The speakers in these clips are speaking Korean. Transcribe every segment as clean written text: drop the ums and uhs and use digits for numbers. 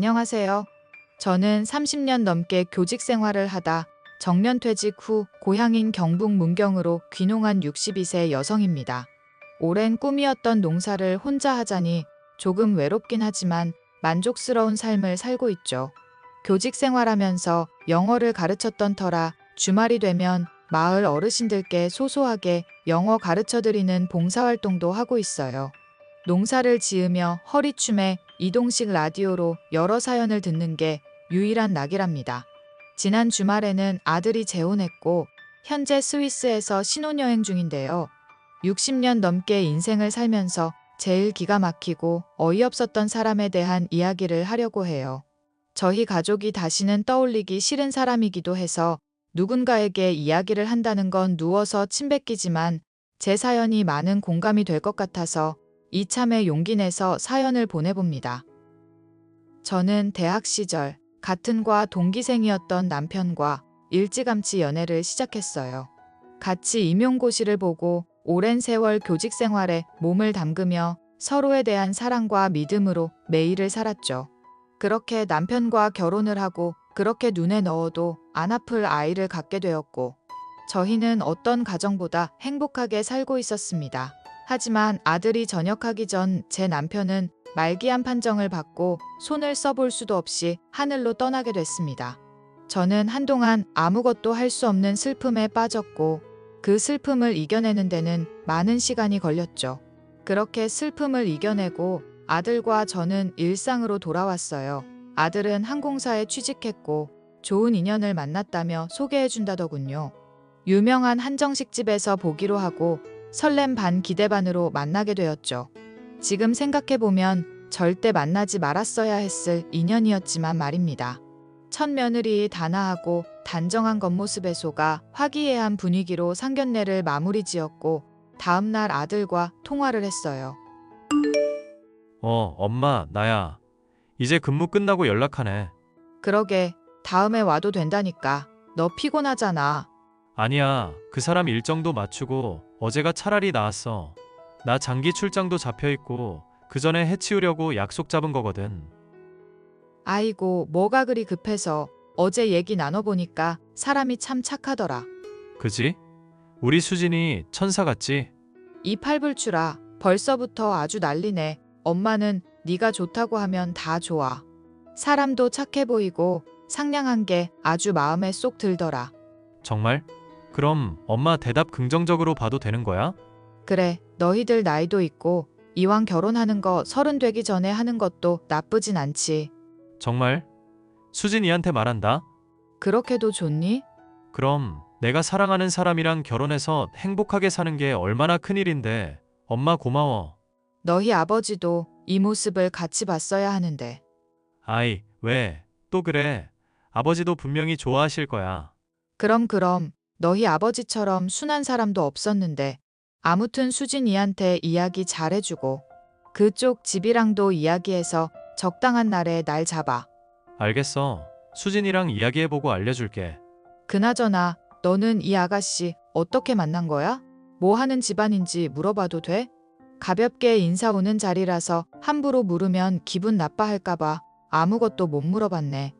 안녕하세요. 저는 30년 넘게 교직 생활을 하다 정년퇴직 후 고향인 경북 문경으로 귀농한 62세 여성입니다. 오랜 꿈이었던 농사를 혼자 하자니 조금 외롭긴 하지만 만족스러운 삶을 살고 있죠. 교직 생활하면서 영어를 가르쳤던 터라 주말이 되면 마을 어르신들께 소소하게 영어 가르쳐드리는 봉사활동도 하고 있어요. 농사를 지으며 허리춤에 이동식 라디오로 여러 사연을 듣는 게 유일한 낙이랍니다. 지난 주말에는 아들이 재혼했고 현재 스위스에서 신혼여행 중인데요. 60년 넘게 인생을 살면서 제일 기가 막히고 어이없었던 사람에 대한 이야기를 하려고 해요. 저희 가족이 다시는 떠올리기 싫은 사람이기도 해서 누군가에게 이야기를 한다는 건 누워서 침 뱉기지만 제 사연이 많은 공감이 될 것 같아서 이참에 용기 내서 사연을 보내봅니다. 저는 대학 시절 같은 과 동기생이었던 남편과 일찌감치 연애를 시작했어요. 같이 임용고시를 보고 오랜 세월 교직 생활에 몸을 담그며 서로에 대한 사랑과 믿음으로 매일을 살았죠. 그렇게 남편과 결혼을 하고 그렇게 눈에 넣어도 안 아플 아이를 갖게 되었고 저희는 어떤 가정보다 행복하게 살고 있었습니다. 하지만 아들이 전역하기 전 제 남편은 말기암 판정을 받고 손을 써볼 수도 없이 하늘로 떠나게 됐습니다. 저는 한동안 아무것도 할 수 없는 슬픔에 빠졌고 그 슬픔을 이겨내는 데는 많은 시간이 걸렸죠. 그렇게 슬픔을 이겨내고 아들과 저는 일상으로 돌아왔어요. 아들은 항공사에 취직했고 좋은 인연을 만났다며 소개해준다더군요. 유명한 한정식 집에서 보기로 하고 설렘 반 기대 반으로 만나게 되었죠. 지금 생각해보면 절대 만나지 말았어야 했을 인연이었지만 말입니다. 첫 며느리 단아하고 단정한 겉모습에 속아 화기애애한 분위기로 상견례를 마무리 지었고 다음날 아들과 통화를 했어요. 엄마, 나야. 이제 근무 끝나고 연락하네. 그러게, 다음에 와도 된다니까. 너 피곤하잖아. 아니야, 그 사람 일정도 맞추고 어제가 차라리 나았어. 나 장기 출장도 잡혀있고 그 전에 해치우려고 약속 잡은 거거든. 아이고, 뭐가 그리 급해서. 어제 얘기 나눠보니까 사람이 참 착하더라. 그지? 우리 수진이 천사 같지? 이 팔불출아, 벌써부터 아주 난리네. 엄마는 네가 좋다고 하면 다 좋아. 사람도 착해 보이고 상냥한 게 아주 마음에 쏙 들더라. 정말? 그럼 엄마 대답 긍정적으로 봐도 되는 거야? 그래, 너희들 나이도 있고 이왕 결혼하는 거 30 되기 전에 하는 것도 나쁘진 않지. 정말? 수진이한테 말한다. 그렇게도 좋니? 그럼 내가 사랑하는 사람이랑 결혼해서 행복하게 사는 게 얼마나 큰일인데. 엄마 고마워. 너희 아버지도 이 모습을 같이 봤어야 하는데. 아이, 왜? 또 그래. 아버지도 분명히 좋아하실 거야. 그럼 너희 아버지처럼 순한 사람도 없었는데. 아무튼 수진이한테 이야기 잘해주고 그쪽 집이랑도 이야기해서 적당한 날에 날 잡아. 알겠어. 수진이랑 이야기해보고 알려줄게. 그나저나 너는 이 아가씨 어떻게 만난 거야? 뭐 하는 집안인지 물어봐도 돼? 가볍게 인사 오는 자리라서 함부로 물으면 기분 나빠할까봐 아무것도 못 물어봤네.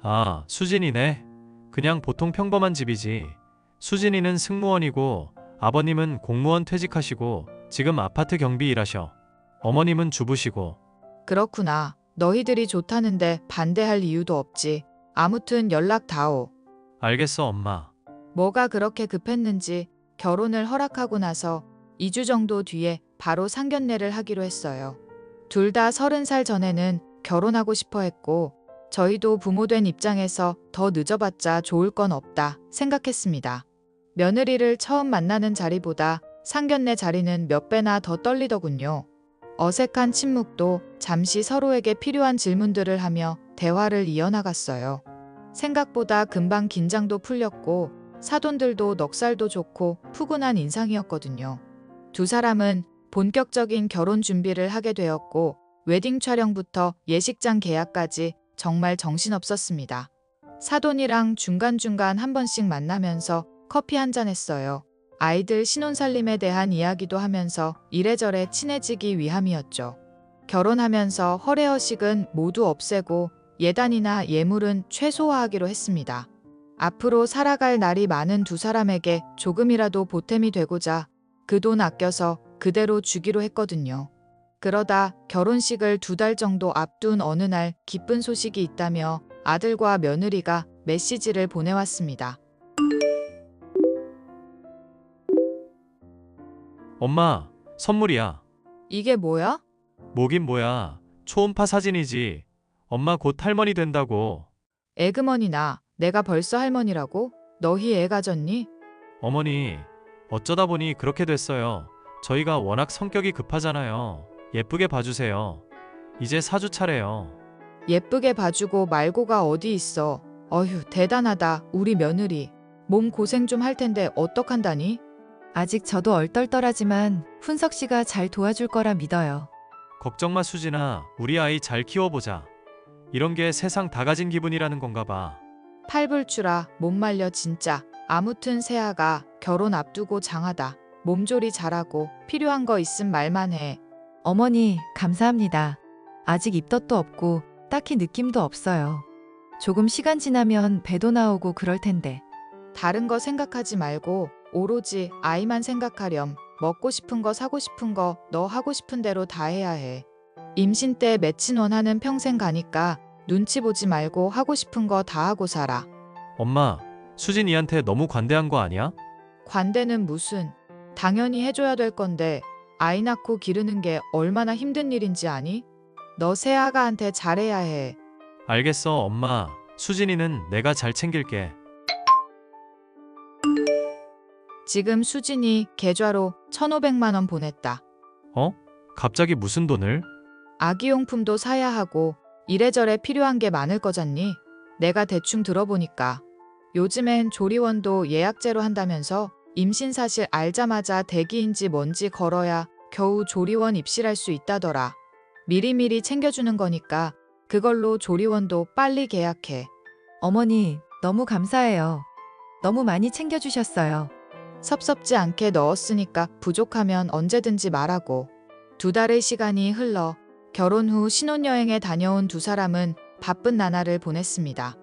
아, 수진이네. 그냥 보통 평범한 집이지. 수진이는 승무원이고 아버님은 공무원 퇴직하시고 지금 아파트 경비 일하셔. 어머님은 주부시고. 그렇구나. 너희들이 좋다는데 반대할 이유도 없지. 아무튼 연락 다오. 알겠어, 엄마. 뭐가 그렇게 급했는지 결혼을 허락하고 나서 2주 정도 뒤에 바로 상견례를 하기로 했어요. 둘 다 30살 전에는 결혼하고 싶어 했고 저희도 부모된 입장에서 더 늦어봤자 좋을 건 없다 생각했습니다. 며느리를 처음 만나는 자리보다 상견례 자리는 몇 배나 더 떨리더군요. 어색한 침묵도 잠시 서로에게 필요한 질문들을 하며 대화를 이어나갔어요. 생각보다 금방 긴장도 풀렸고 사돈들도 넉살도 좋고 푸근한 인상이었거든요. 두 사람은 본격적인 결혼 준비를 하게 되었고 웨딩 촬영부터 예식장 계약까지 정말 정신없었습니다. 사돈이랑 중간중간 한 번씩 만나면서 커피 한잔 했어요. 아이들 신혼살림에 대한 이야기도 하면서 이래저래 친해지기 위함이었죠. 결혼하면서 허례허식은 모두 없애고 예단이나 예물은 최소화하기로 했습니다. 앞으로 살아갈 날이 많은 두 사람에게 조금이라도 보탬이 되고자 그 돈 아껴서 그대로 주기로 했거든요. 그러다 결혼식을 2달 정도 앞둔 어느 날 기쁜 소식이 있다며 아들과 며느리가 메시지를 보내왔습니다. 엄마, 선물이야. 이게 뭐야? 뭐긴 뭐야. 초음파 사진이지. 엄마 곧 할머니 된다고. 에그머니나 내가 벌써 할머니라고? 너희 애 가졌니? 어머니, 어쩌다 보니 그렇게 됐어요. 저희가 워낙 성격이 급하잖아요. 예쁘게 봐주세요. 이제 사주 차례요. 예쁘게 봐주고 말고가 어디 있어. 어휴 대단하다 우리 며느리. 몸 고생 좀 할 텐데 어떡한다니? 아직 저도 얼떨떨하지만 훈석 씨가 잘 도와줄 거라 믿어요. 걱정 마 수진아. 우리 아이 잘 키워보자. 이런 게 세상 다 가진 기분이라는 건가 봐. 팔불출아 못 말려 진짜. 아무튼 새아가 결혼 앞두고 장하다. 몸조리 잘하고 필요한 거 있음 말만 해. 어머니, 감사합니다. 아직 입덧도 없고 딱히 느낌도 없어요. 조금 시간 지나면 배도 나오고 그럴 텐데. 다른 거 생각하지 말고 오로지 아이만 생각하렴. 먹고 싶은 거 사고 싶은 거 너 하고 싶은 대로 다 해야 해. 임신 때 맺힌 원하는 평생 가니까 눈치 보지 말고 하고 싶은 거 다 하고 살아. 엄마, 수진이한테 너무 관대한 거 아니야? 관대는 무슨. 당연히 해줘야 될 건데 아이 낳고 기르는 게 얼마나 힘든 일인지 아니? 너 새아가한테 잘해야 해. 알겠어, 엄마. 수진이는 내가 잘 챙길게. 지금 수진이 계좌로 1,500만 원 보냈다. 어? 갑자기 무슨 돈을? 아기용품도 사야 하고 이래저래 필요한 게 많을 거잖니? 내가 대충 들어보니까 요즘엔 조리원도 예약제로 한다면서 임신 사실 알자마자 대기인지 뭔지 걸어야 겨우 조리원 입실할 수 있다더라. 미리미리 챙겨주는 거니까 그걸로 조리원도 빨리 계약해. 어머니, 너무 감사해요. 너무 많이 챙겨주셨어요. 섭섭지 않게 넣었으니까 부족하면 언제든지 말하고. 2달의 시간이 흘러 결혼 후 신혼여행에 다녀온 두 사람은 바쁜 나날을 보냈습니다.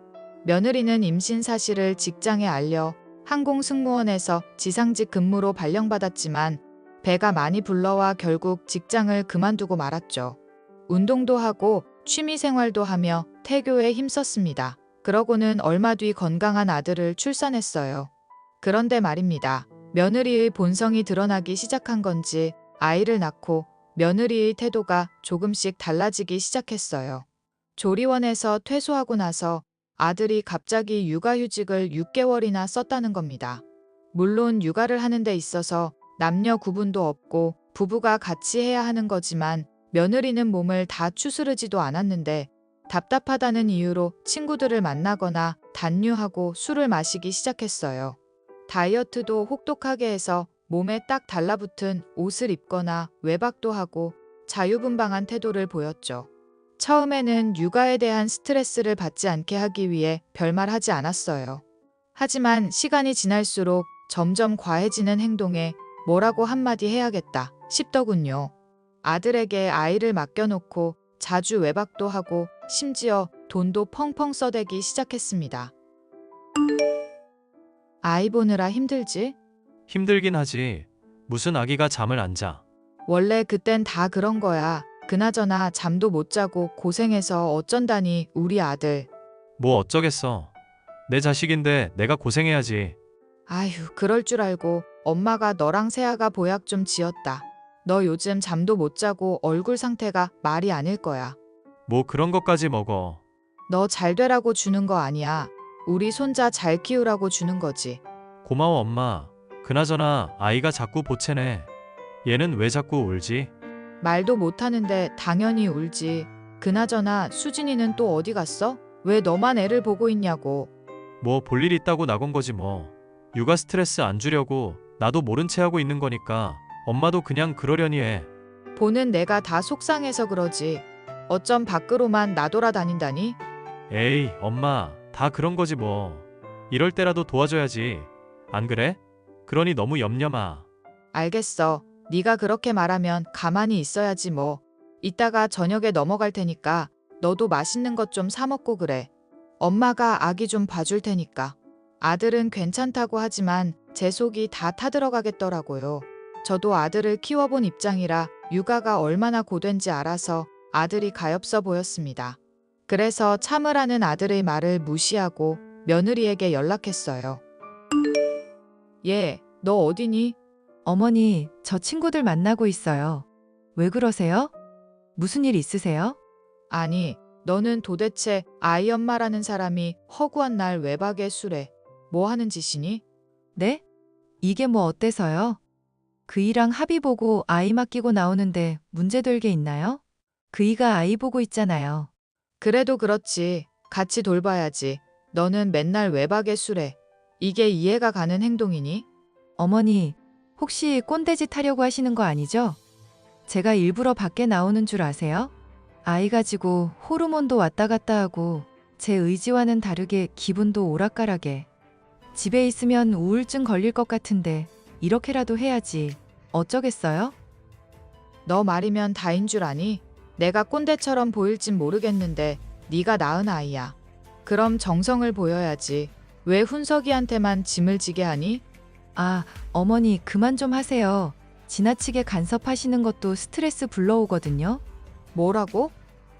며느리는 임신 사실을 직장에 알려 항공승무원에서 지상직 근무로 발령받았지만 배가 많이 불러와 결국 직장을 그만두고 말았죠. 운동도 하고 취미생활도 하며 태교에 힘썼습니다. 그러고는 얼마 뒤 건강한 아들을 출산했어요. 그런데 말입니다. 며느리의 본성이 드러나기 시작한 건지 아이를 낳고 며느리의 태도가 조금씩 달라지기 시작했어요. 조리원에서 퇴소하고 나서 아들이 갑자기 육아휴직을 6개월이나 썼다는 겁니다. 물론 육아를 하는 데 있어서 남녀 구분도 없고 부부가 같이 해야 하는 거지만 며느리는 몸을 다 추스르지도 않았는데 답답하다는 이유로 친구들을 만나거나 단류하고 술을 마시기 시작했어요. 다이어트도 혹독하게 해서 몸에 딱 달라붙은 옷을 입거나 외박도 하고 자유분방한 태도를 보였죠. 처음에는 육아에 대한 스트레스를 받지 않게 하기 위해 별말 하지 않았어요. 하지만 시간이 지날수록 점점 과해지는 행동에 뭐라고 한마디 해야겠다 싶더군요. 아들에게 아이를 맡겨놓고 자주 외박도 하고 심지어 돈도 펑펑 써대기 시작했습니다. 아이 보느라 힘들지? 힘들긴 하지. 무슨 아기가 잠을 안 자. 원래 그땐 다 그런 거야. 그나저나 잠도 못 자고 고생해서 어쩐다니 우리 아들. 뭐 어쩌겠어. 내 자식인데 내가 고생해야지. 아휴 그럴 줄 알고 엄마가 너랑 세아가 보약 좀 지었다. 너 요즘 잠도 못 자고 얼굴 상태가 말이 아닐 거야. 뭐 그런 것까지 먹어. 너 잘 되라고 주는 거 아니야. 우리 손자 잘 키우라고 주는 거지. 고마워 엄마. 그나저나 아이가 자꾸 보채네. 얘는 왜 자꾸 울지? 말도 못하는데 당연히 울지. 그나저나 수진이는 또 어디 갔어? 왜 너만 애를 보고 있냐고. 뭐 볼 일 있다고 나간 거지 뭐. 육아 스트레스 안 주려고 나도 모른 채 하고 있는 거니까 엄마도 그냥 그러려니 해. 보는 내가 다 속상해서 그러지. 어쩜 밖으로만 나돌아다닌다니? 에이 엄마 다 그런 거지 뭐. 이럴 때라도 도와줘야지. 안 그래? 그러니 너무 염려마. 알겠어. 네가 그렇게 말하면 가만히 있어야지 뭐. 이따가 저녁에 넘어갈 테니까 너도 맛있는 것 좀 사 먹고 그래. 엄마가 아기 좀 봐줄 테니까. 아들은 괜찮다고 하지만 제 속이 다 타들어가겠더라고요. 저도 아들을 키워본 입장이라 육아가 얼마나 고된지 알아서 아들이 가엾어 보였습니다. 그래서 참으라는 아들의 말을 무시하고 며느리에게 연락했어요. 얘, 너 어디니? 어머니, 저 친구들 만나고 있어요. 왜 그러세요? 무슨 일 있으세요? 아니, 너는 도대체 아이 엄마라는 사람이 허구한 날 외박에 술에 뭐 하는 짓이니? 네? 이게 뭐 어때서요? 그이랑 합의 보고 아이 맡기고 나오는데 문제될 게 있나요? 그이가 아이 보고 있잖아요. 그래도 그렇지. 같이 돌봐야지. 너는 맨날 외박에 술에. 이게 이해가 가는 행동이니? 어머니, 혹시 꼰대짓 하려고 하시는 거 아니죠? 제가 일부러 밖에 나오는 줄 아세요? 아이 가지고 호르몬도 왔다 갔다 하고 제 의지와는 다르게 기분도 오락가락해. 집에 있으면 우울증 걸릴 것 같은데 이렇게라도 해야지. 어쩌겠어요? 너 말이면 다인 줄 아니? 내가 꼰대처럼 보일진 모르겠는데 네가 낳은 아이야. 그럼 정성을 보여야지. 왜 훈석이한테만 짐을 지게 하니? 아, 어머니 그만 좀 하세요. 지나치게 간섭하시는 것도 스트레스 불러오거든요. 뭐라고?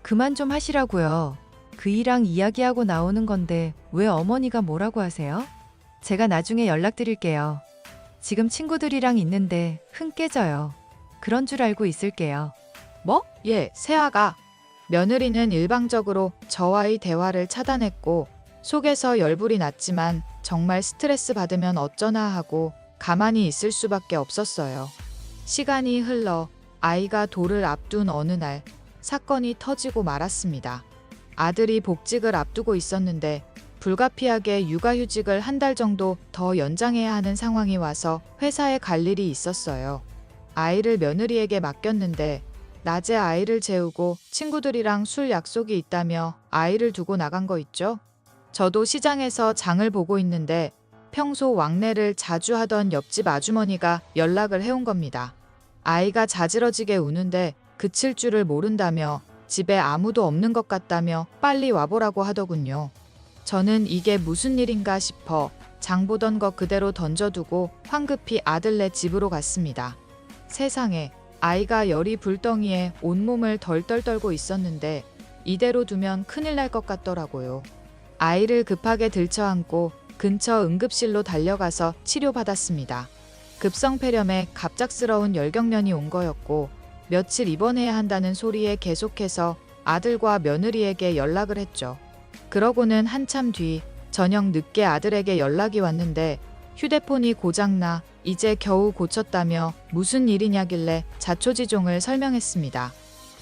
그만 좀 하시라고요. 그이랑 이야기하고 나오는 건데 왜 어머니가 뭐라고 하세요? 제가 나중에 연락드릴게요. 지금 친구들이랑 있는데 흥 깨져요. 그런 줄 알고 있을게요. 뭐? 예, 세아가. 며느리는 일방적으로 저와의 대화를 차단했고 속에서 열불이 났지만 정말 스트레스 받으면 어쩌나 하고 가만히 있을 수밖에 없었어요. 시간이 흘러 아이가 돌을 앞둔 어느 날 사건이 터지고 말았습니다. 아들이 복직을 앞두고 있었는데 불가피하게 육아휴직을 한 달 정도 더 연장해야 하는 상황이 와서 회사에 갈 일이 있었어요. 아이를 며느리에게 맡겼는데 낮에 아이를 재우고 친구들이랑 술 약속이 있다며 아이를 두고 나간 거 있죠? 저도 시장에서 장을 보고 있는데 평소 왕래를 자주 하던 옆집 아주머니가 연락을 해온 겁니다. 아이가 자지러지게 우는데 그칠 줄을 모른다며 집에 아무도 없는 것 같다며 빨리 와보라고 하더군요. 저는 이게 무슨 일인가 싶어 장 보던 거 그대로 던져두고 황급히 아들네 집으로 갔습니다. 세상에, 아이가 열이 불덩이에 온몸을 덜덜 떨고 있었는데 이대로 두면 큰일 날 것 같더라고요. 아이를 급하게 들쳐안고 근처 응급실로 달려가서 치료받았습니다. 급성폐렴에 갑작스러운 열경련이 온 거였고 며칠 입원해야 한다는 소리에 계속해서 아들과 며느리에게 연락을 했죠. 그러고는 한참 뒤 저녁 늦게 아들에게 연락이 왔는데 휴대폰이 고장나 이제 겨우 고쳤다며 무슨 일이냐길래 자초지종을 설명했습니다.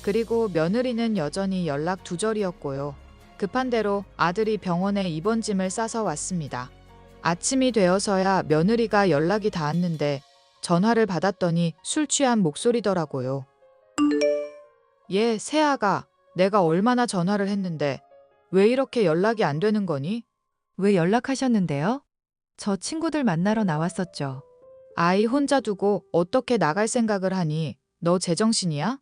그리고 며느리는 여전히 연락 두절이었고요. 급한 대로 아들이 병원에 입원짐을 싸서 왔습니다. 아침이 되어서야 며느리가 연락이 닿았는데 전화를 받았더니 술 취한 목소리더라고요. 얘, 세아가, 내가 얼마나 전화를 했는데 왜 이렇게 연락이 안 되는 거니? 왜 연락하셨는데요? 저 친구들 만나러 나왔었죠. 아이 혼자 두고 어떻게 나갈 생각을 하니? 너 제정신이야?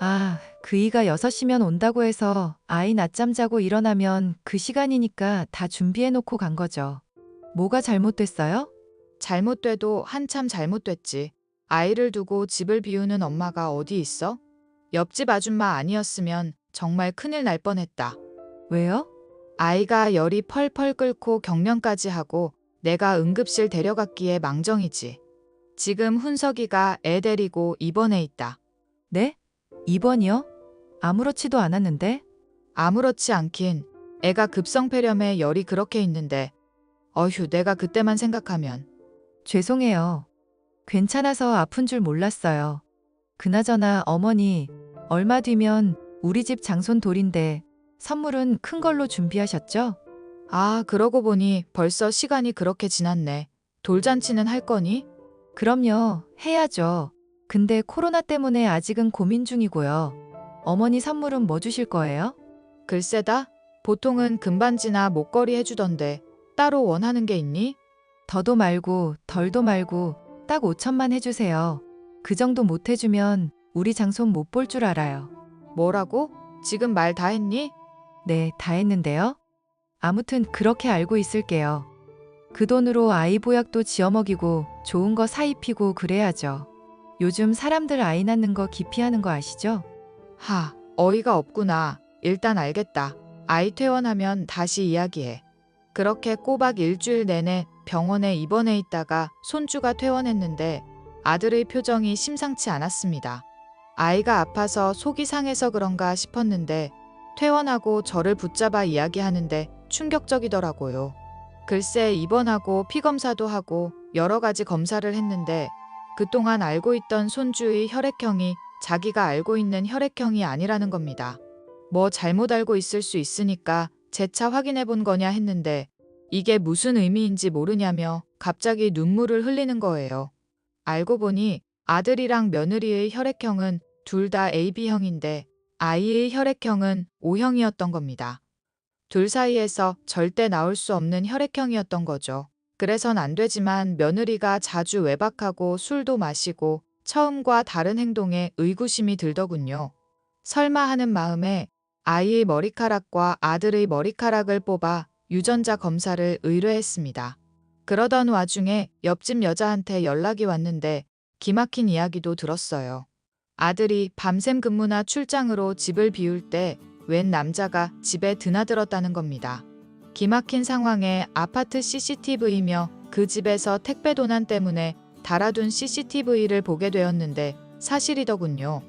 아, 그이가 6시면 온다고 해서 아이 낮잠 자고 일어나면 그 시간이니까 다 준비해 놓고 간 거죠. 뭐가 잘못됐어요? 잘못돼도 한참 잘못됐지. 아이를 두고 집을 비우는 엄마가 어디 있어? 옆집 아줌마 아니었으면 정말 큰일 날 뻔했다. 왜요? 아이가 열이 펄펄 끓고 경련까지 하고 내가 응급실 데려갔기에 망정이지. 지금 훈석이가 애 데리고 입원해 있다. 네? 입원이요? 아무렇지도 않았는데? 아무렇지 않긴. 애가 급성폐렴에 열이 그렇게 있는데 어휴, 내가 그때만 생각하면. 죄송해요. 괜찮아서 아픈 줄 몰랐어요. 그나저나 어머니, 얼마 뒤면 우리 집 장손 돌인데 선물은 큰 걸로 준비하셨죠? 아, 그러고 보니 벌써 시간이 그렇게 지났네. 돌잔치는 할 거니? 그럼요, 해야죠. 근데 코로나 때문에 아직은 고민 중이고요. 어머니 선물은 뭐 주실 거예요? 글쎄다. 보통은 금반지나 목걸이 해주던데 따로 원하는 게 있니? 더도 말고 덜도 말고 딱 5천만 해주세요. 그 정도 못 해주면 우리 장손 못 볼 줄 알아요. 뭐라고? 지금 말 다 했니? 네, 다 했는데요. 아무튼 그렇게 알고 있을게요. 그 돈으로 아이 보약도 지어 먹이고 좋은 거 사 입히고 그래야죠. 요즘 사람들 아이 낳는 거 기피하는 거 아시죠? 하, 어이가 없구나. 일단 알겠다. 아이 퇴원하면 다시 이야기해. 그렇게 꼬박 일주일 내내 병원에 입원해 있다가 손주가 퇴원했는데 아들의 표정이 심상치 않았습니다. 아이가 아파서 속이 상해서 그런가 싶었는데 퇴원하고 저를 붙잡아 이야기하는데 충격적이더라고요. 글쎄 입원하고 피검사도 하고 여러 가지 검사를 했는데 그동안 알고 있던 손주의 혈액형이 자기가 알고 있는 혈액형이 아니라는 겁니다. 뭐 잘못 알고 있을 수 있으니까 재차 확인해 본 거냐 했는데 이게 무슨 의미인지 모르냐며 갑자기 눈물을 흘리는 거예요. 알고 보니 아들이랑 며느리의 혈액형은 둘 다 AB형인데 아이의 혈액형은 O형이었던 겁니다. 둘 사이에서 절대 나올 수 없는 혈액형이었던 거죠. 그래선 안 되지만 며느리가 자주 외박하고 술도 마시고 처음과 다른 행동에 의구심이 들더군요. 설마 하는 마음에 아이의 머리카락과 아들의 머리카락을 뽑아 유전자 검사를 의뢰했습니다. 그러던 와중에 옆집 여자한테 연락이 왔는데 기막힌 이야기도 들었어요. 아들이 밤샘 근무나 출장으로 집을 비울 때 웬 남자가 집에 드나들었다는 겁니다. 기막힌 상황에 아파트 CCTV며 그 집에서 택배 도난 때문에 달아둔 CCTV를 보게 되었는데 사실이더군요.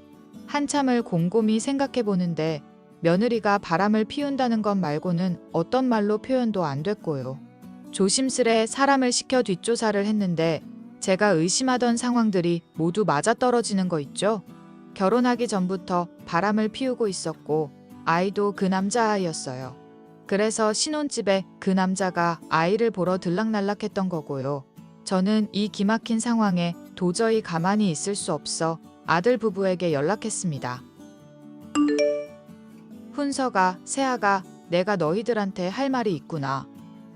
한참을 곰곰이 생각해 보는데 며느리가 바람을 피운다는 것 말고는 어떤 말로 표현도 안 됐고요. 조심스레 사람을 시켜 뒷조사를 했는데 제가 의심하던 상황들이 모두 맞아떨어지는 거 있죠? 결혼하기 전부터 바람을 피우고 있었고 아이도 그 남자아이였어요. 그래서 신혼집에 그 남자가 아이를 보러 들락날락했던 거고요. 저는 이 기막힌 상황에 도저히 가만히 있을 수 없어 아들 부부에게 연락했습니다. 훈서가, 세아가, 내가 너희들한테 할 말이 있구나.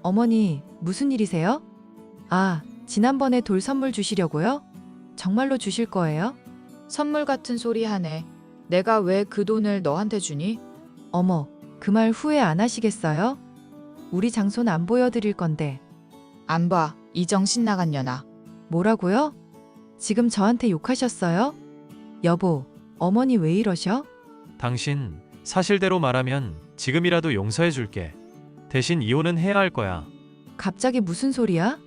어머니, 무슨 일이세요? 아, 지난번에 돌 선물 주시려고요? 정말로 주실 거예요? 선물 같은 소리 하네. 내가 왜 그 돈을 너한테 주니? 어머, 그 말 후회 안 하시겠어요? 우리 장소는 안 보여드릴 건데. 안 봐, 이 정신 나간 년아. 뭐라고요? 지금 저한테 욕하셨어요? 여보, 어머니 왜 이러셔? 당신 사실대로 말하면 지금이라도 용서해 줄게. 대신 이혼은 해야 할 거야. 갑자기 무슨 소리야?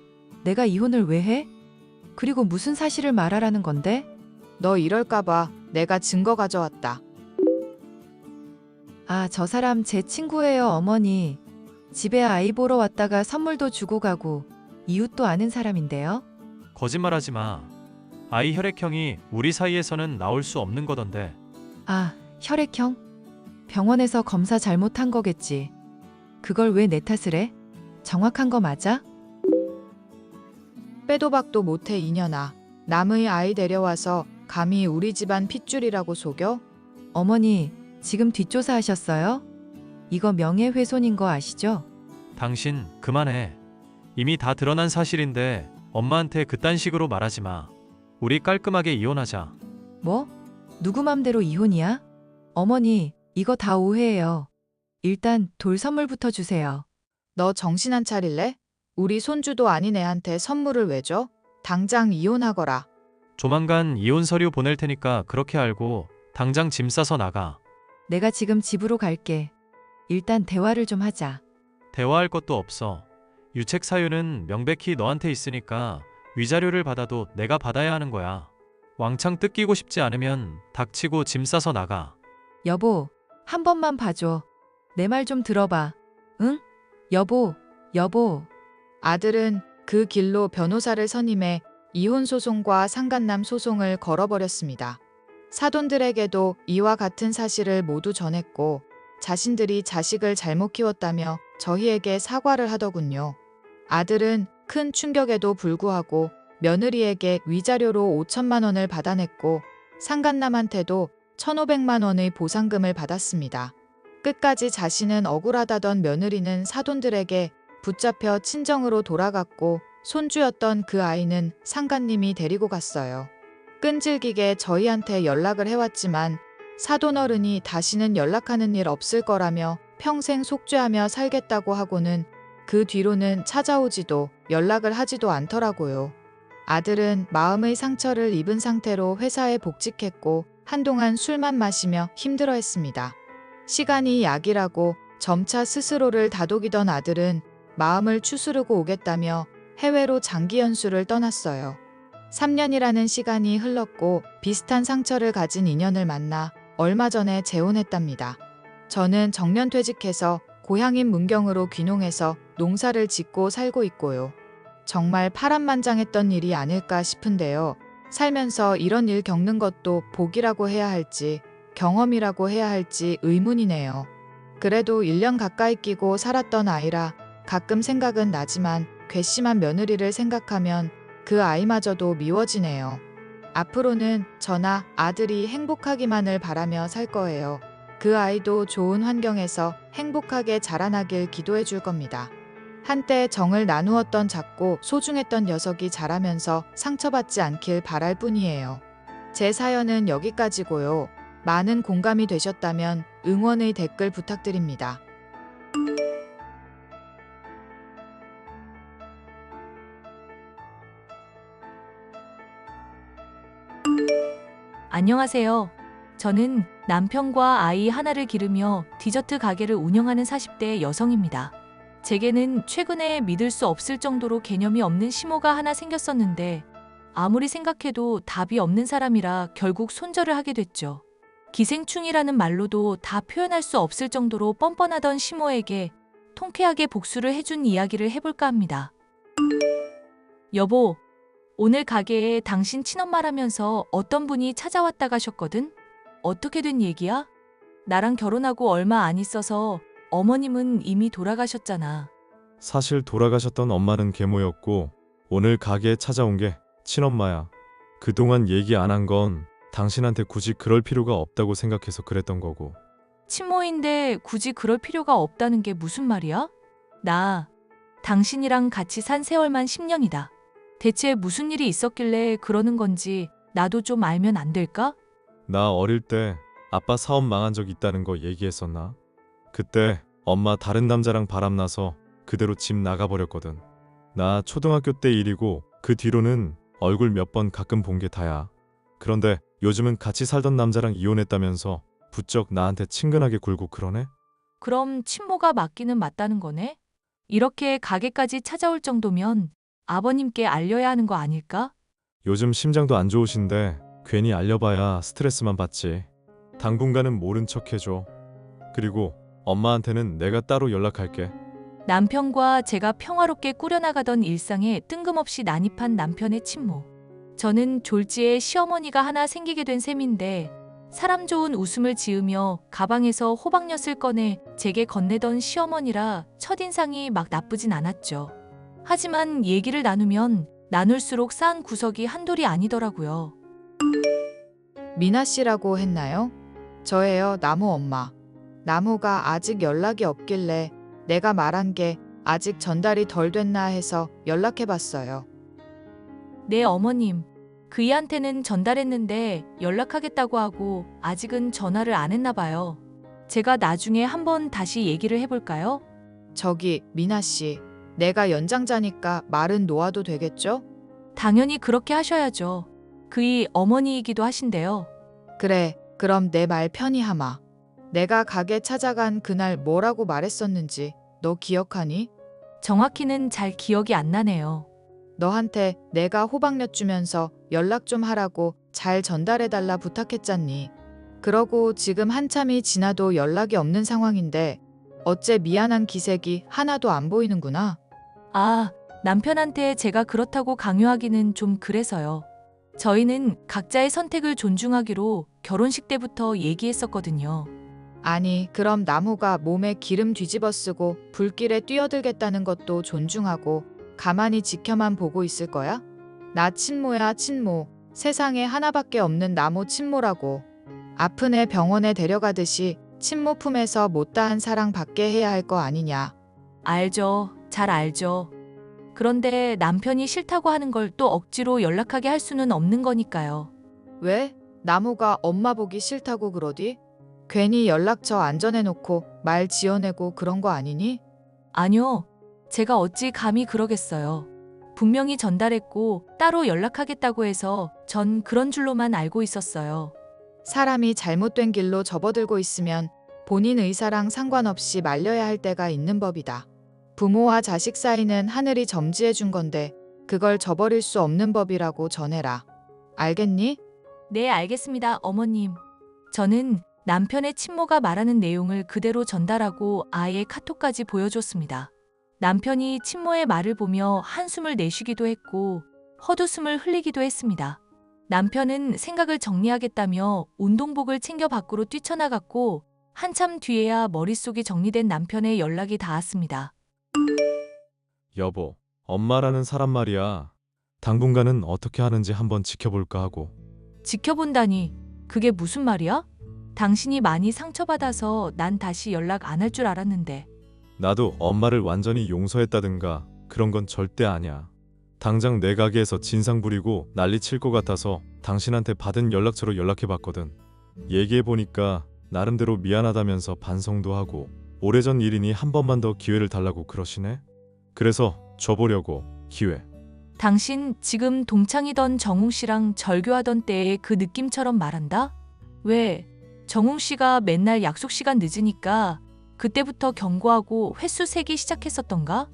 내가 이혼을 왜 해? 그리고 무슨 사실을 말하라는 건데? 너 이럴까봐 내가 증거 가져왔다. 아, 저 사람 제 친구예요, 어머니. 집에 아이 보러 왔다가 선물도 주고 가고 이웃도 아는 사람인데요. 거짓말하지 마. 아이 혈액형이 우리 사이에서는 나올 수 없는 거던데. 아, 혈액형? 병원에서 검사 잘못한 거겠지. 그걸 왜 내 탓을 해? 정확한 거 맞아? 빼도 박도 못해 이년아. 남의 아이 데려와서 감히 우리 집안 핏줄이라고 속여? 어머니, 지금 뒷조사 하셨어요? 이거 명예훼손인 거 아시죠? 당신 그만해. 이미 다 드러난 사실인데 엄마한테 그딴 식으로 말하지 마. 우리 깔끔하게 이혼하자. 뭐? 누구 맘대로 이혼이야? 어머니, 이거 다 오해예요. 일단 돌 선물부터 주세요. 너 정신 안 차릴래? 우리 손주도 아닌 애한테 선물을 왜 줘? 당장 이혼하거라. 조만간 이혼 서류 보낼 테니까 그렇게 알고 당장 짐 싸서 나가. 내가 지금 집으로 갈게. 일단 대화를 좀 하자. 대화할 것도 없어. 유책 사유는 명백히 너한테 있으니까 위자료를 받아도 내가 받아야 하는 거야. 왕창 뜯기고 싶지 않으면 닥치고 짐 싸서 나가. 여보, 한 번만 봐줘. 내 말 좀 들어봐. 응? 여보, 여보. 아들은 그 길로 변호사를 선임해 이혼 소송과 상간남 소송을 걸어버렸습니다. 사돈들에게도 이와 같은 사실을 모두 전했고 자신들이 자식을 잘못 키웠다며 저희에게 사과를 하더군요. 아들은 큰 충격에도 불구하고 며느리에게 위자료로 5천만 원을 받아냈고 상간남한테도 1,500만 원의 보상금을 받았습니다. 끝까지 자신은 억울하다던 며느리는 사돈들에게 붙잡혀 친정으로 돌아갔고 손주였던 그 아이는 상간님이 데리고 갔어요. 끈질기게 저희한테 연락을 해왔지만 사돈어른이 다시는 연락하는 일 없을 거라며 평생 속죄하며 살겠다고 하고는 그 뒤로는 찾아오지도 연락을 하지도 않더라고요. 아들은 마음의 상처를 입은 상태로 회사에 복직했고 한동안 술만 마시며 힘들어했습니다. 시간이 약이라고 점차 스스로를 다독이던 아들은 마음을 추스르고 오겠다며 해외로 장기 연수를 떠났어요. 3년이라는 시간이 흘렀고 비슷한 상처를 가진 인연을 만나 얼마 전에 재혼했답니다. 저는 정년퇴직해서 고향인 문경으로 귀농해서 농사를 짓고 살고 있고요. 정말 파란만장했던 일이 아닐까 싶은데요. 살면서 이런 일 겪는 것도 복이라고 해야 할지 경험이라고 해야 할지 의문이네요. 그래도 1년 가까이 끼고 살았던 아이라 가끔 생각은 나지만 괘씸한 며느리를 생각하면 그 아이마저도 미워지네요. 앞으로는 저나 아들이 행복하기만을 바라며 살 거예요. 그 아이도 좋은 환경에서 행복하게 자라나길 기도해 줄 겁니다. 한때 정을 나누었던 작고 소중했던 녀석이 자라면서 상처받지 않길 바랄 뿐이에요. 제 사연은 여기까지고요. 많은 공감이 되셨다면 응원의 댓글 부탁드립니다. 안녕하세요. 저는 남편과 아이 하나를 기르며 디저트 가게를 운영하는 40대 여성입니다. 제게는 최근에 믿을 수 없을 정도로 개념이 없는 시모가 하나 생겼었는데 아무리 생각해도 답이 없는 사람이라 결국 손절을 하게 됐죠. 기생충이라는 말로도 다 표현할 수 없을 정도로 뻔뻔하던 시모에게 통쾌하게 복수를 해준 이야기를 해볼까 합니다. 여보, 오늘 가게에 당신 친엄마라면서 어떤 분이 찾아왔다 가셨거든? 어떻게 된 얘기야? 나랑 결혼하고 얼마 안 있어서 어머님은 이미 돌아가셨잖아. 사실 돌아가셨던 엄마는 계모였고 오늘 가게에 찾아온 게 친엄마야. 그동안 얘기 안 한 건 당신한테 굳이 그럴 필요가 없다고 생각해서 그랬던 거고. 친모인데 굳이 그럴 필요가 없다는 게 무슨 말이야? 나 당신이랑 같이 산 세월만 10년이다. 대체 무슨 일이 있었길래 그러는 건지 나도 좀 알면 안 될까? 나 어릴 때 아빠 사업 망한 적 있다는 거 얘기했었나? 그때 엄마 다른 남자랑 바람나서 그대로 집 나가버렸거든. 나 초등학교 때 일이고 그 뒤로는 얼굴 몇 번 가끔 본 게 다야. 그런데 요즘은 같이 살던 남자랑 이혼했다면서 부쩍 나한테 친근하게 굴고 그러네? 그럼 친모가 맞기는 맞다는 거네? 이렇게 가게까지 찾아올 정도면 아버님께 알려야 하는 거 아닐까? 요즘 심장도 안 좋으신데 괜히 알려봐야 스트레스만 받지. 당분간은 모른 척 해줘. 그리고 엄마한테는 내가 따로 연락할게. 남편과 제가 평화롭게 꾸려나가던 일상에 뜬금없이 난입한 남편의 친모. 저는 졸지에 시어머니가 하나 생기게 된 셈인데 사람 좋은 웃음을 지으며 가방에서 호박엿을 꺼내 제게 건네던 시어머니라 첫인상이 막 나쁘진 않았죠. 하지만 얘기를 나누면 나눌수록 쌓은 구석이 한둘이 아니더라고요. 미나 씨라고 했나요? 저예요, 나무 엄마. 나무가 아직 연락이 없길래 내가 말한 게 아직 전달이 덜 됐나 해서 연락해봤어요. 네, 어머님. 그이한테는 전달했는데 연락하겠다고 하고 아직은 전화를 안 했나 봐요. 제가 나중에 한번 다시 얘기를 해볼까요? 저기, 미나 씨. 내가 연장자니까 말은 놓아도 되겠죠? 당연히 그렇게 하셔야죠. 그이 어머니이기도 하신데요. 그래, 그럼 내 말 편히 하마. 내가 가게 찾아간 그날 뭐라고 말했었는지 너 기억하니? 정확히는 잘 기억이 안 나네요. 너한테 내가 호박엿 주면서 연락 좀 하라고 잘 전달해달라 부탁했잖니. 그러고 지금 한참이 지나도 연락이 없는 상황인데 어째 미안한 기색이 하나도 안 보이는구나. 아, 남편한테 제가 그렇다고 강요하기는 좀 그래서요. 저희는 각자의 선택을 존중하기로 결혼식 때부터 얘기했었거든요. 아니, 그럼 나무가 몸에 기름 뒤집어 쓰고 불길에 뛰어들겠다는 것도 존중하고 가만히 지켜만 보고 있을 거야? 나 친모야, 친모. 세상에 하나밖에 없는 나무 친모라고. 아픈 애 병원에 데려가듯이 친모 품에서 못다한 사랑 받게 해야 할 거 아니냐. 알죠. 잘 알죠. 그런데 남편이 싫다고 하는 걸 또 억지로 연락하게 할 수는 없는 거니까요. 왜? 나무가 엄마 보기 싫다고 그러디? 괜히 연락처 안전해놓고 말 지어내고 그런 거 아니니? 아니요. 제가 어찌 감히 그러겠어요. 분명히 전달했고 따로 연락하겠다고 해서 전 그런 줄로만 알고 있었어요. 사람이 잘못된 길로 접어들고 있으면 본인 의사랑 상관없이 말려야 할 때가 있는 법이다. 부모와 자식 사이는 하늘이 점지해 준 건데 그걸 저버릴 수 없는 법이라고 전해라. 알겠니? 네, 알겠습니다, 어머님. 저는 남편의 친모가 말하는 내용을 그대로 전달하고 아이의 카톡까지 보여줬습니다. 남편이 친모의 말을 보며 한숨을 내쉬기도 했고 헛웃음을 흘리기도 했습니다. 남편은 생각을 정리하겠다며 운동복을 챙겨 밖으로 뛰쳐나갔고 한참 뒤에야 머릿속이 정리된 남편의 연락이 닿았습니다. 여보, 엄마라는 사람 말이야. 당분간은 어떻게 하는지 한번 지켜볼까 하고. 지켜본다니, 그게 무슨 말이야? 당신이 많이 상처받아서 난 다시 연락 안 할 줄 알았는데. 나도 엄마를 완전히 용서했다든가 그런 건 절대 아니야. 당장 내 가게에서 진상 부리고 난리 칠 것 같아서 당신한테 받은 연락처로 연락해봤거든. 얘기해보니까 나름대로 미안하다면서 반성도 하고 오래전 일이니 한 번만 더 기회를 달라고 그러시네. 그래서 줘보려고 기회. 당신 지금 동창이던 정웅 씨랑 절교하던 때의 그 느낌처럼 말한다? 왜? 정웅 씨가 맨날 약속 시간 늦으니까 그때부터 경고하고 횟수 세기 시작했었던가?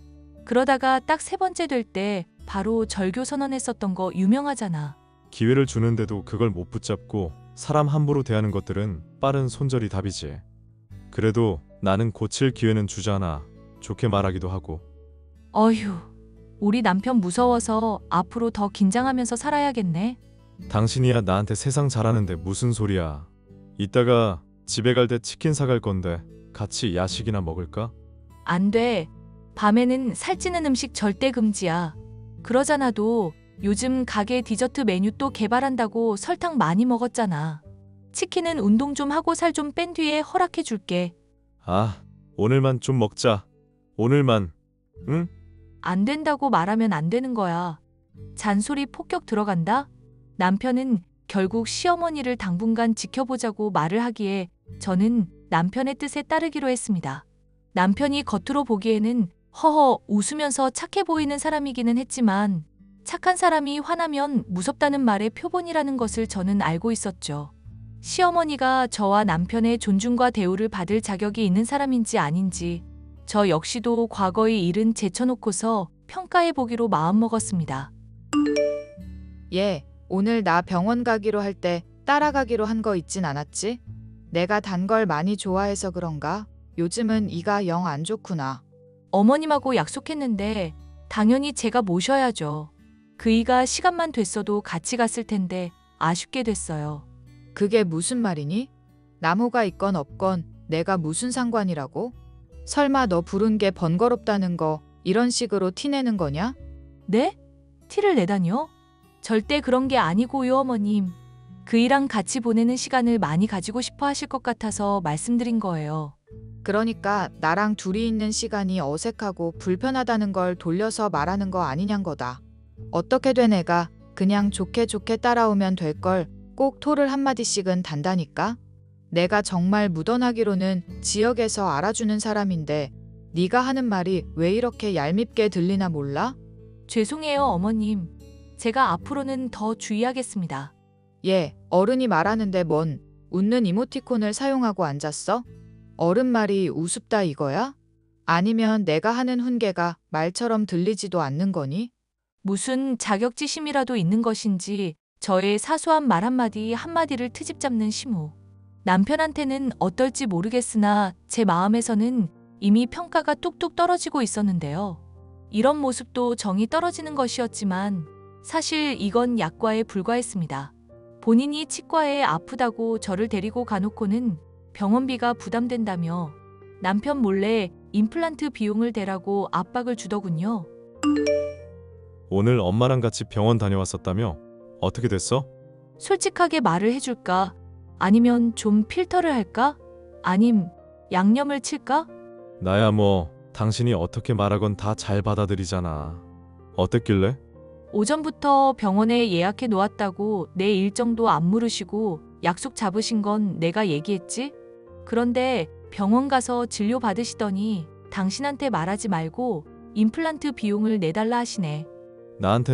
그러다가 딱 세 번째 될 때 바로 절교 선언했었던 거 유명하잖아. 기회를 주는데도 그걸 못 붙잡고 사람 함부로 대하는 것들은 빠른 손절이 답이지. 그래도 나는 고칠 기회는 주잖아. 좋게 말하기도 하고. 어휴, 우리 남편 무서워서 앞으로 더 긴장하면서 살아야겠네. 당신이야 나한테 세상 잘하는데 무슨 소리야. 이따가 집에 갈 때 치킨 사갈 건데 같이 야식이나 먹을까? 안 돼. 밤에는 살찌는 음식 절대 금지야. 그러잖아도 요즘 가게 디저트 메뉴 또 개발한다고 설탕 많이 먹었잖아. 치킨은 운동 좀 하고 살 좀 뺀 뒤에 허락해 줄게. 아, 오늘만 좀 먹자. 오늘만. 응? 안 된다고 말하면 안 되는 거야. 잔소리 폭격 들어간다? 남편은 결국 시어머니를 당분간 지켜보자고 말을 하기에 저는 남편의 뜻에 따르기로 했습니다. 남편이 겉으로 보기에는 허허 웃으면서 착해 보이는 사람이기는 했지만 착한 사람이 화나면 무섭다는 말의 표본이라는 것을 저는 알고 있었죠. 시어머니가 저와 남편의 존중과 대우를 받을 자격이 있는 사람인지 아닌지 저 역시도 과거의 일은 제쳐놓고서 평가해 보기로 마음먹었습니다. 얘, 오늘 나 병원 가기로 할 때 따라가기로 한 거 있진 않았지? 내가 단 걸 많이 좋아해서 그런가? 요즘은 이가 영 안 좋구나. 어머님하고 약속했는데 당연히 제가 모셔야죠. 그이가 시간만 됐어도 같이 갔을 텐데 아쉽게 됐어요. 그게 무슨 말이니? 나무가 있건 없건 내가 무슨 상관이라고? 설마 너 부른 게 번거롭다는 거 이런 식으로 티내는 거냐? 네? 티를 내다니요? 절대 그런 게 아니고요, 어머님. 그이랑 같이 보내는 시간을 많이 가지고 싶어 하실 것 같아서 말씀드린 거예요. 그러니까 나랑 둘이 있는 시간이 어색하고 불편하다는 걸 돌려서 말하는 거 아니냔 거다. 어떻게 된 애가 그냥 좋게 좋게 따라오면 될 걸 꼭 토를 한마디씩은 단다니까? 내가 정말 묻어나기로는 지역에서 알아주는 사람인데 네가 하는 말이 왜 이렇게 얄밉게 들리나 몰라? 죄송해요, 어머님. 제가 앞으로는 더 주의하겠습니다. 얘, 어른이 말하는데 뭔 웃는 이모티콘을 사용하고 앉았어? 어른 말이 우습다 이거야? 아니면 내가 하는 훈계가 말처럼 들리지도 않는 거니? 무슨 자격지심이라도 있는 것인지 저의 사소한 말 한마디 한마디를 트집 잡는 시무. 남편한테는 어떨지 모르겠으나 제 마음에서는 이미 평가가 뚝뚝 떨어지고 있었는데요. 이런 모습도 정이 떨어지는 것이었지만 사실 이건 약과에 불과했습니다. 본인이 치과에 아프다고 저를 데리고 가놓고는 병원비가 부담된다며 남편 몰래 임플란트 비용을 대라고 압박을 주더군요. 오늘 엄마랑 같이 병원 다녀왔었다며? 어떻게 됐어? 솔직하게 말을 해줄까? 아니면 좀 필터를 할까? 아님 양념을 칠까? 나야 뭐 당신이 어떻게 말하건 다 잘 받아들이잖아. 어땠길래? 오전부터 병원에 예약해 놓았다고 내 일정도 안 물으시고 약속 잡으신 건 내가 얘기했지? 그런데 병원 가서 진료 받으시더니 당신한테 말하지 말고 임플란트 비용을 내달라 하시네. 나한테